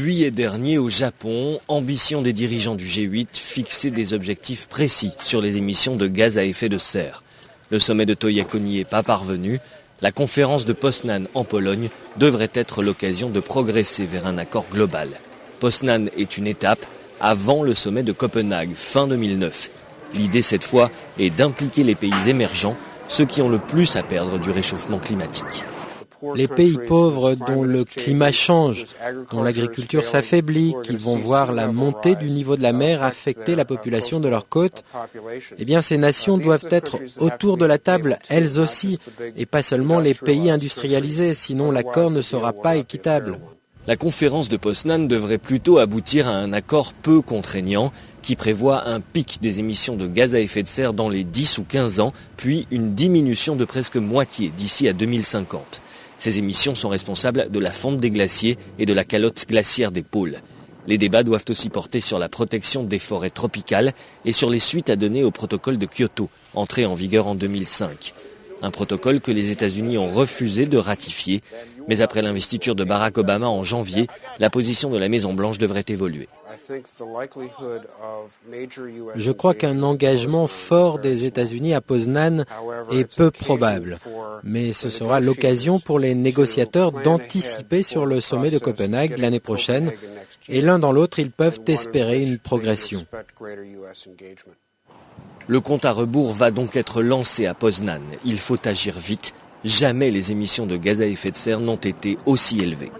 Juillet dernier au Japon, ambition des dirigeants du G8, fixer des objectifs précis sur les émissions de gaz à effet de serre. Le sommet de Toyako n'y est pas parvenu. La conférence de Poznan en Pologne devrait être l'occasion de progresser vers un accord global. Poznan est une étape avant le sommet de Copenhague, fin 2009. L'idée cette fois est d'impliquer les pays émergents, ceux qui ont le plus à perdre du réchauffement climatique. Les pays pauvres dont le climat change, dont l'agriculture s'affaiblit, qui vont voir la montée du niveau de la mer affecter la population de leurs côtes, eh bien ces nations doivent être autour de la table, elles aussi, et pas seulement les pays industrialisés, sinon l'accord ne sera pas équitable. La conférence de Poznan devrait plutôt aboutir à un accord peu contraignant qui prévoit un pic des émissions de gaz à effet de serre dans les 10 ou 15 ans, puis une diminution de presque moitié d'ici à 2050. Ces émissions sont responsables de la fonte des glaciers et de la calotte glaciaire des pôles. Les débats doivent aussi porter sur la protection des forêts tropicales et sur les suites à donner au protocole de Kyoto, entré en vigueur en 2005. Un protocole que les États-Unis ont refusé de ratifier. Mais après l'investiture de Barack Obama en janvier, la position de la Maison-Blanche devrait évoluer. Je crois qu'un engagement fort des États-Unis à Poznan est peu probable. Mais ce sera l'occasion pour les négociateurs d'anticiper sur le sommet de Copenhague l'année prochaine. Et l'un dans l'autre, ils peuvent espérer une progression. Le compte à rebours va donc être lancé à Poznan. Il faut agir vite. Jamais les émissions de gaz à effet de serre n'ont été aussi élevées.